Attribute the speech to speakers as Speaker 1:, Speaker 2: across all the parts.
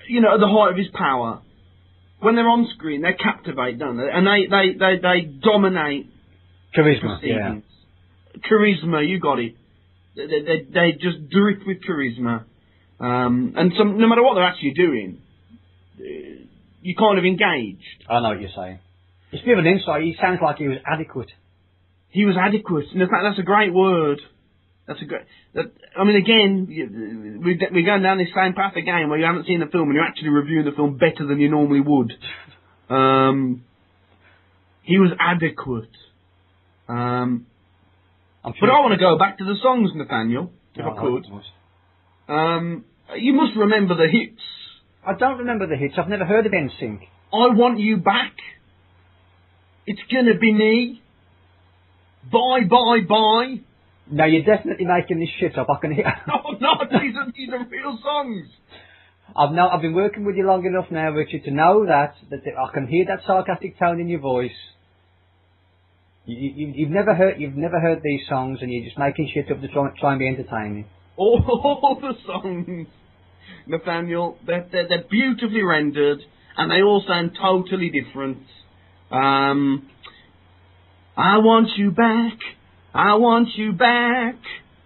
Speaker 1: you know, at the height of his power, when they're on screen, they captivate, don't they? And they dominate.
Speaker 2: Charisma, yeah.
Speaker 1: Charisma, you got it. They just drip with charisma. And no matter what they're actually doing, you're kind of engaged.
Speaker 2: I know what you're saying. Just give an insight. He sounds like he was adequate.
Speaker 1: He was adequate. And in fact, that's a great word. That's a great... I mean, again, we're going down this same path again where you haven't seen the film and you're actually reviewing the film better than you normally would. He was adequate. But I want to go back to the songs, Nathaniel, if I could. You must remember the hits.
Speaker 2: I don't remember the hits. I've never heard of NSYNC.
Speaker 1: I Want You Back. It's Gonna Be Me. Bye, bye, bye.
Speaker 2: No, you're definitely making this shit up. I can hear.
Speaker 1: No, no, these are real songs.
Speaker 2: I've been working with you long enough now, Richard, to know that I can hear that sarcastic tone in your voice. You've never heard these songs, and you're just making shit up to try and be entertaining.
Speaker 1: All the songs, Nathaniel, they're beautifully rendered, and they all sound totally different. I want you back. I want you back.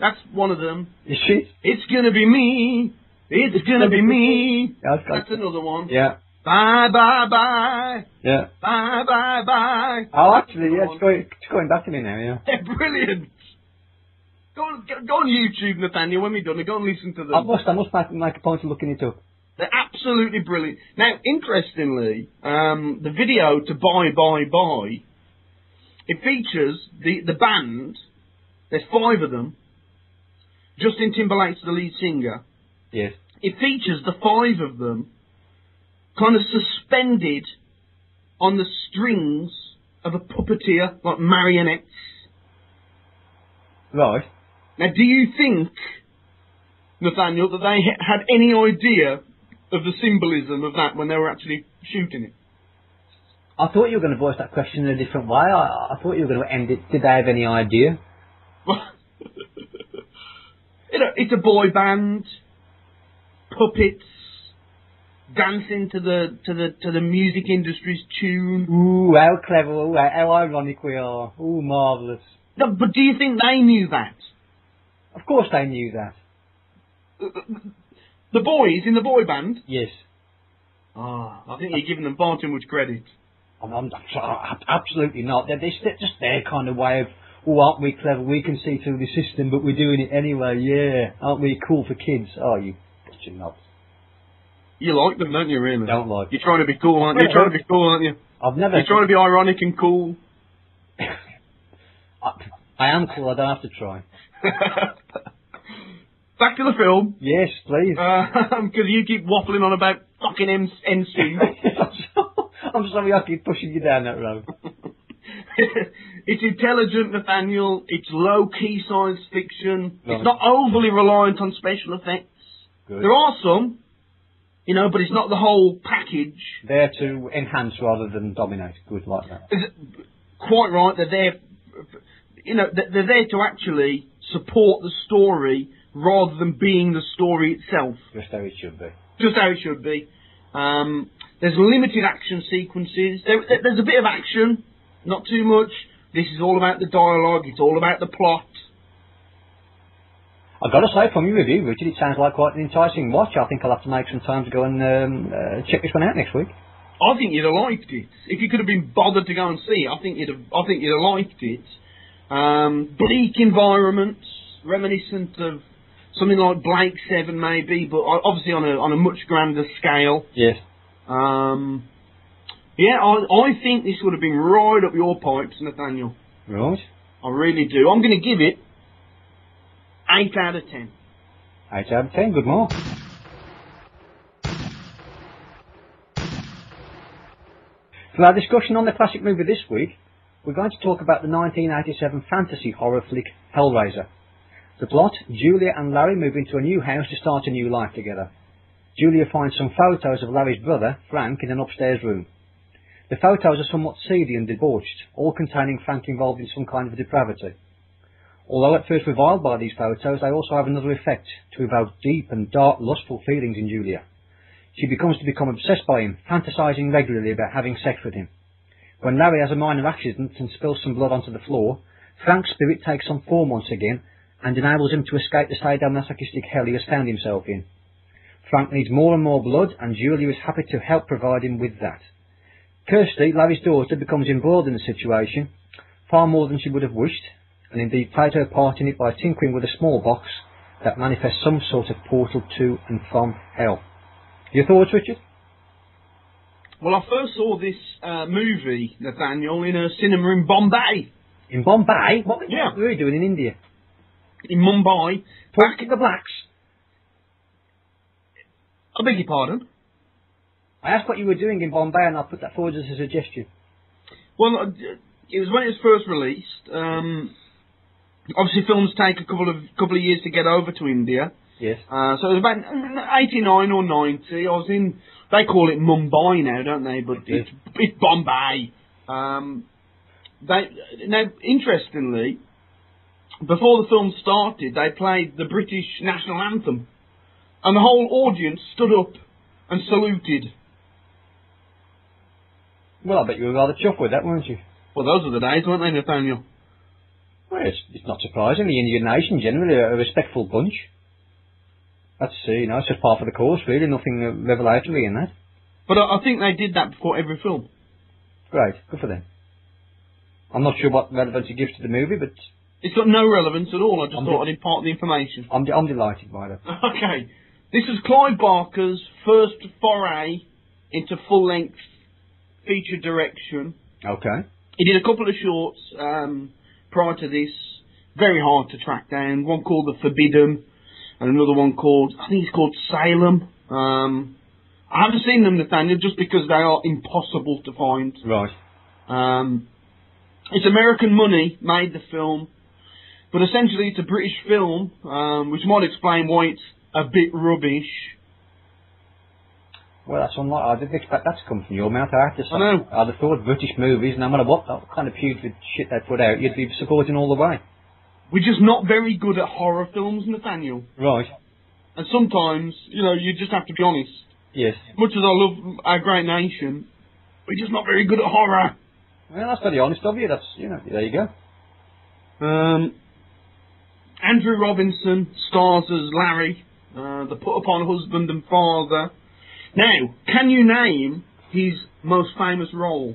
Speaker 1: That's one of them.
Speaker 2: Is she?
Speaker 1: It's gonna be me. It's gonna be me. That's another one.
Speaker 2: Yeah.
Speaker 1: Bye, bye, bye.
Speaker 2: Yeah.
Speaker 1: Bye, bye, bye.
Speaker 2: Oh, actually, yeah, it's going back to me now, yeah.
Speaker 1: They're brilliant. Go on YouTube, Nathaniel, when we're done. Go and listen to them.
Speaker 2: I must make a point of looking it up.
Speaker 1: They're absolutely brilliant. Now, interestingly, the video to Bye, Bye, Bye, it features the band. There's 5 of them. Justin Timberlake's the lead singer.
Speaker 2: Yes.
Speaker 1: It features the 5 of them kind of suspended on the strings of a puppeteer, like marionettes.
Speaker 2: Right.
Speaker 1: Now, do you think, Nathaniel, that they had any idea of the symbolism of that when they were actually shooting it?
Speaker 2: I thought you were going to voice that question in a different way. I thought you were going to end it. Did they have any idea?
Speaker 1: It's a boy band, puppets, dancing to the music industry's tune.
Speaker 2: Ooh, how clever! Ooh, how ironic we are! Ooh, marvellous!
Speaker 1: No, but do you think they knew that?
Speaker 2: Of course they knew that.
Speaker 1: The boys in the boy band?
Speaker 2: Yes.
Speaker 1: Ah, I think you're giving them far too much credit.
Speaker 2: Absolutely not. They're just their kind of way of, oh, aren't we clever? We can see through the system, but we're doing it anyway. Yeah, aren't we cool for kids? Oh, you bitching knobs. You
Speaker 1: like them, don't you? Really?
Speaker 2: Don't like.
Speaker 1: You're trying to be cool, aren't you? You're trying to be cool, aren't you? You're trying to be ironic and cool.
Speaker 2: I am cool. I don't have to try.
Speaker 1: Back to the film.
Speaker 2: Yes, please.
Speaker 1: Because you keep waffling on about fucking NSYNC.
Speaker 2: I'm sorry I keep pushing you down that road.
Speaker 1: It's intelligent, Nathaniel. It's low-key science fiction. Right. It's not overly reliant on special effects. Good. There are some, you know, but it's not the whole package.
Speaker 2: There to enhance rather than dominate. Good, like that.
Speaker 1: Quite right. They're there, you know, they're there to actually support the story rather than being the story itself.
Speaker 2: Just how it should be.
Speaker 1: Just how it should be. There's limited action sequences. There's a bit of action, not too much. This is all about the dialogue. It's all about the plot.
Speaker 2: I've got to say, from your review, Richard, it sounds like quite an enticing watch. I think I'll have to make some time to go and check this one out next week.
Speaker 1: I think you'd have liked it. If you could have been bothered to go and see it, I think you'd have liked it. Bleak environments, reminiscent of something like Blake 7 maybe, but obviously on a much grander scale.
Speaker 2: Yes.
Speaker 1: Yeah, I think this would have been right up your pipes, Nathaniel.
Speaker 2: Right.
Speaker 1: I really do. I'm going to give it 8 out of 10.
Speaker 2: 8 out of 10, good mark. For our discussion on the classic movie this week, we're going to talk about the 1987 fantasy horror flick Hellraiser. The plot: Julia and Larry move into a new house to start a new life together. Julia finds some photos of Larry's brother, Frank, in an upstairs room. The photos are somewhat seedy and debauched, all containing Frank involved in some kind of depravity. Although at first reviled by these photos, they also have another effect, to evoke deep and dark, lustful feelings in Julia. She becomes obsessed by him, fantasizing regularly about having sex with him. When Larry has a minor accident and spills some blood onto the floor, Frank's spirit takes on form once again and enables him to escape the sadomasochistic hell he has found himself in. Frank needs more and more blood, and Julia is happy to help provide him with that. Kirsty, Larry's daughter, becomes embroiled in the situation, far more than she would have wished, and indeed played her part in it by tinkering with a small box that manifests some sort of portal to and from hell. Your thoughts, Richard?
Speaker 1: Well, I first saw this movie, Nathaniel, in a cinema in Bombay.
Speaker 2: In Bombay? What
Speaker 1: Yeah.
Speaker 2: were you doing in India?
Speaker 1: In Mumbai.
Speaker 2: Back to the blacks.
Speaker 1: I beg your pardon?
Speaker 2: I asked what you were doing in Bombay, and I put that forward as a suggestion.
Speaker 1: Well, it was when it was first released. Obviously, films take a couple of years to get over to India.
Speaker 2: Yes.
Speaker 1: So it was about 89 or 90. I was in. They call it Mumbai now, don't they? But it's Bombay. Now, interestingly, before the film started, they played the British national anthem, and the whole audience stood up and saluted.
Speaker 2: Well, I bet you were rather chuffed with that, weren't you?
Speaker 1: Well, those were the days, weren't they, Nathaniel?
Speaker 2: Well, it's not surprising. The Indian nation, generally, a respectful bunch. That's, it's just part of the course, really. Nothing revelatory in that.
Speaker 1: But I think they did that before every film.
Speaker 2: Great. Good for them. I'm not sure what relevance it gives to the movie, but...
Speaker 1: It's got no relevance at all. I just thought I'd impart the information.
Speaker 2: I'm delighted by that.
Speaker 1: Okay. This is Clive Barker's first foray into full-length feature direction.
Speaker 2: Okay.
Speaker 1: He did a couple of shorts prior to this. Very hard to track down. One called The Forbidden, and another one called, I think it's called Salem. I haven't seen them, Nathaniel, just because they are impossible to find.
Speaker 2: Right.
Speaker 1: It's American money made the film, but essentially it's a British film, which might explain why it's a bit rubbish.
Speaker 2: Well, that's unlike. I didn't expect that to come from your mouth. I have to say.
Speaker 1: I know.
Speaker 2: I'd have thought British movies, no matter what kind of putrid shit they put out, you'd be supporting all the way.
Speaker 1: We're just not very good at horror films, Nathaniel.
Speaker 2: Right.
Speaker 1: And sometimes, you just have to be honest.
Speaker 2: Yes.
Speaker 1: Much as I love our great nation, we're just not very good at horror.
Speaker 2: Well, that's very honest of you. That's, there you go.
Speaker 1: Andrew Robinson stars as Larry, the put-upon husband and father. Now, can you name his most famous role?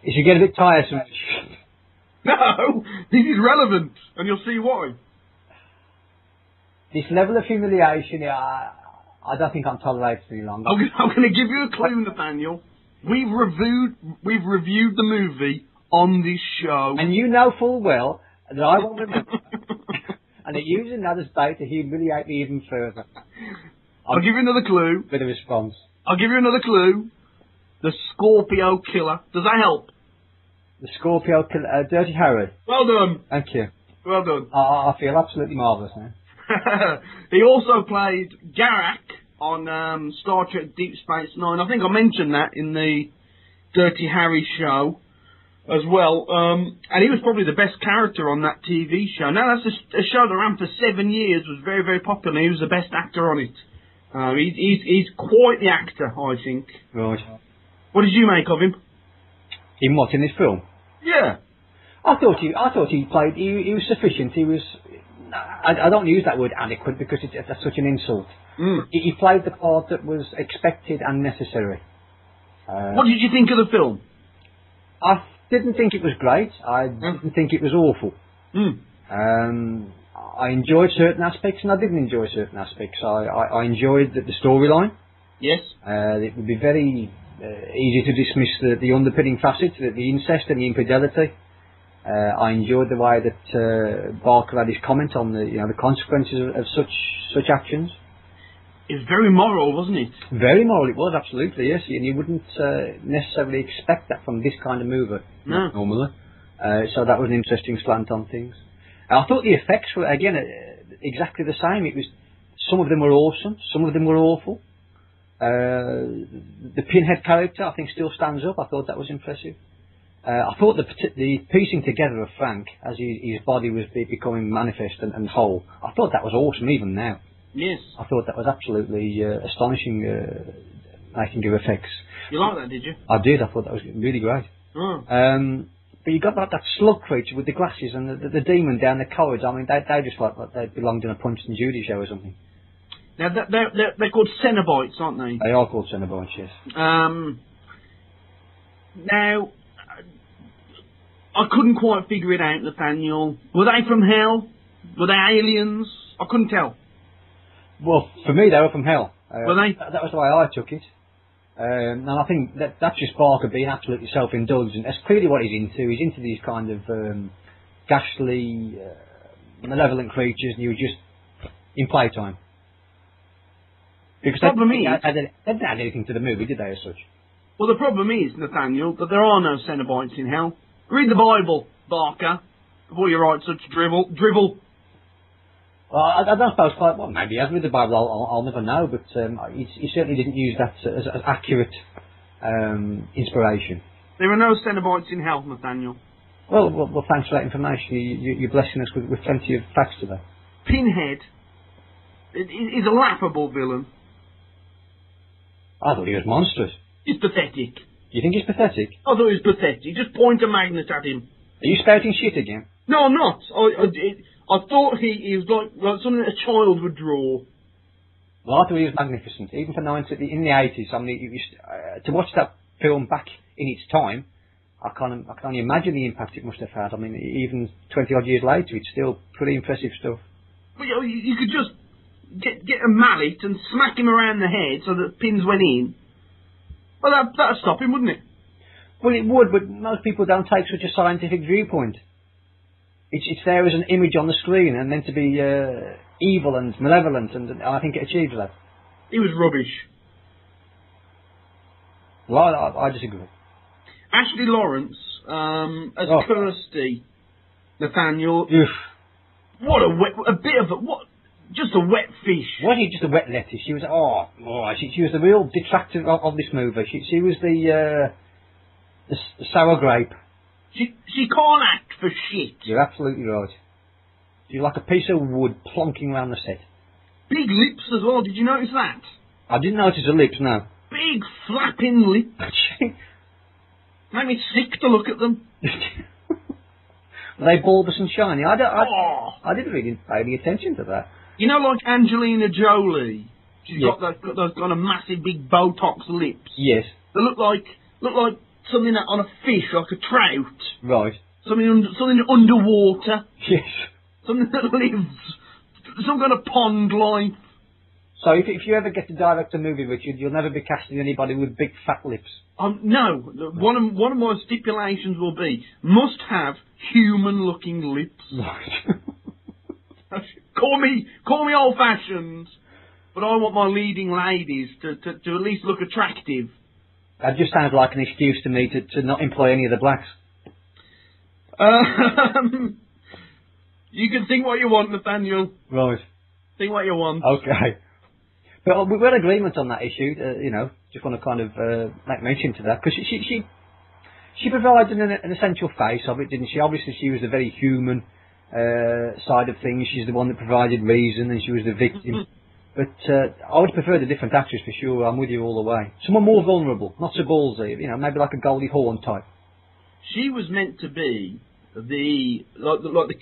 Speaker 2: It should get a bit tiresome.
Speaker 1: No, this is relevant, and you'll see why.
Speaker 2: This level of humiliation, I don't think I'm tolerated any longer.
Speaker 1: I'm going to give you a clue, Nathaniel. We've reviewed the movie on this show.
Speaker 2: And you know full well that I won't remember. And they're using that as bait to humiliate me even further.
Speaker 1: I'll give you another clue.
Speaker 2: Bit of response.
Speaker 1: I'll give you another clue. The Scorpio Killer. Does that help?
Speaker 2: The Scorpio Killer, Dirty Harry.
Speaker 1: Well done.
Speaker 2: Thank you.
Speaker 1: Well done.
Speaker 2: I feel absolutely marvellous now.
Speaker 1: He also played Garak on Star Trek Deep Space Nine. I think I mentioned that in the Dirty Harry show as well. And he was probably the best character on that TV show. Now, that's a show that ran for 7 years, was very, very popular. He was the best actor on it. He's quite the actor, I think.
Speaker 2: Right.
Speaker 1: What did you make of him?
Speaker 2: In what, in this film?
Speaker 1: Yeah.
Speaker 2: I thought he played, he was sufficient. He was, I don't use that word adequate because that's such an insult.
Speaker 1: Mm.
Speaker 2: He played the part that was expected and necessary.
Speaker 1: What did you think of the film?
Speaker 2: I didn't think it was great. I didn't think it was awful.
Speaker 1: Mm.
Speaker 2: I enjoyed certain aspects and I didn't enjoy certain aspects. I enjoyed the storyline.
Speaker 1: Yes.
Speaker 2: It would be very easy to dismiss the underpinning facets, the incest and the infidelity. I enjoyed the way that Barker had his comment on the consequences of such actions.
Speaker 1: It was very moral, wasn't it?
Speaker 2: Very moral it was, absolutely, yes. And you wouldn't necessarily expect that from this kind of movie,
Speaker 1: No.
Speaker 2: normally. So that was an interesting slant on things. I thought the effects were, again, exactly the same. It was, some of them were awesome, some of them were awful. The Pinhead character, I think, still stands up. I thought that was impressive. I thought the piecing together of Frank as his body was becoming manifest and whole, I thought that was awesome even now.
Speaker 1: Yes.
Speaker 2: I thought that was absolutely astonishing, making of effects.
Speaker 1: You like that, did you?
Speaker 2: I did. I thought that was really great.
Speaker 1: Oh.
Speaker 2: But you got that slug creature with the glasses and the demon down the corridor. I mean, they just like they belonged in a Punch and Judy show or something.
Speaker 1: Now, they're called Cenobites, aren't they?
Speaker 2: They are called Cenobites, yes.
Speaker 1: Now, I couldn't quite figure it out, Nathaniel. Were they from hell? Were they aliens? I couldn't tell.
Speaker 2: Well, for me, they were from hell.
Speaker 1: Were they?
Speaker 2: That was the way I took it. And I think that's just Barker being absolutely self-indulgent. That's clearly what he's into. He's into these kind of ghastly, malevolent creatures, and he was just in playtime. Because
Speaker 1: The problem is...
Speaker 2: they didn't add anything to the movie, did they, as such?
Speaker 1: Well, the problem is, Nathaniel, that there are no Cenobites in hell. Read the Bible, Barker, before you write such drivel.
Speaker 2: Well, I don't suppose quite... Well, maybe he has read the Bible, I'll never know, but he certainly didn't use that as accurate inspiration.
Speaker 1: There are no Cenobites in hell, Nathaniel.
Speaker 2: Well, thanks for that information. You're blessing us with plenty of facts today.
Speaker 1: Pinhead is a laughable villain.
Speaker 2: I thought he was monstrous.
Speaker 1: He's pathetic.
Speaker 2: You think he's pathetic?
Speaker 1: I thought he was pathetic. Just point a magnet at him.
Speaker 2: Are you spouting shit again?
Speaker 1: No, I'm not. I thought he was like something that a child would draw.
Speaker 2: Well, I thought he was magnificent, even for in the 80s. I mean, to watch that film back in its time, I can't only imagine the impact it must have had. I mean, even 20 odd years later, it's still pretty impressive stuff.
Speaker 1: But you could just get a mallet and smack him around the head so that pins went in. Well, that'd stop him, wouldn't it?
Speaker 2: Well, it would, but most people don't take such a scientific viewpoint. It's there as an image on the screen and meant to be evil and malevolent, and I think it achieves that.
Speaker 1: He was rubbish.
Speaker 2: Well, I disagree.
Speaker 1: Ashley Lawrence as Kirsty, Nathaniel.
Speaker 2: Oof.
Speaker 1: What just a wet fish.
Speaker 2: Wasn't he just a wet lettuce? She was, she was the real detractor of this movie. She was the sour grape.
Speaker 1: She can't act for shit.
Speaker 2: You're absolutely right. She's like a piece of wood plonking around the set.
Speaker 1: Big lips as well, did you notice that?
Speaker 2: I didn't notice her lips, no.
Speaker 1: Big flapping lips. Made me sick to look at them.
Speaker 2: Were they bulbous and shiny? I didn't really pay any attention to that.
Speaker 1: You know, like Angelina Jolie? She's got those kind of massive big Botox lips.
Speaker 2: Yes.
Speaker 1: They look like something on a fish, like a trout.
Speaker 2: Right.
Speaker 1: Something underwater.
Speaker 2: Yes.
Speaker 1: Something that lives, some kind of pond life.
Speaker 2: So if you ever get to direct a movie, Richard, you'll never be casting anybody with big fat lips.
Speaker 1: No. One of my stipulations will be must have human-looking lips.
Speaker 2: Right.
Speaker 1: Call me old-fashioned, but I want my leading ladies to at least look attractive.
Speaker 2: That just sounds like an excuse to me to not employ any of the blacks.
Speaker 1: You can think what you want, Nathaniel.
Speaker 2: Right.
Speaker 1: Think what you want.
Speaker 2: Okay. But we're in agreement on that issue, just want to kind of make mention to that, because she provided an essential face of it, didn't she? Obviously she was the very human side of things. She's the one that provided reason, and she was the victim. But I would prefer the different actress for sure. I'm with you all the way. Someone more vulnerable, not so ballsy, maybe like a Goldie Hawn type.
Speaker 1: She was meant to be the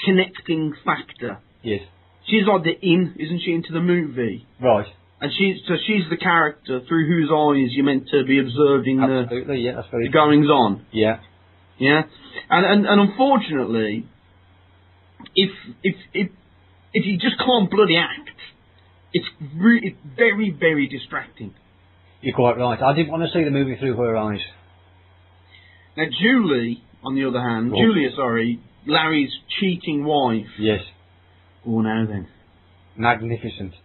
Speaker 1: connecting factor.
Speaker 2: Yes.
Speaker 1: She's like the isn't she, into the movie?
Speaker 2: Right.
Speaker 1: And she's the character through whose eyes you're meant to be observing the goings on.
Speaker 2: Yeah.
Speaker 1: Yeah. And unfortunately, if you just can't bloody act, it's very, very distracting.
Speaker 2: You're quite right. I didn't want to see the movie through her eyes.
Speaker 1: Now Julia, on the other hand, Larry's cheating wife.
Speaker 2: Yes.
Speaker 1: Oh, now then.
Speaker 2: Magnificent.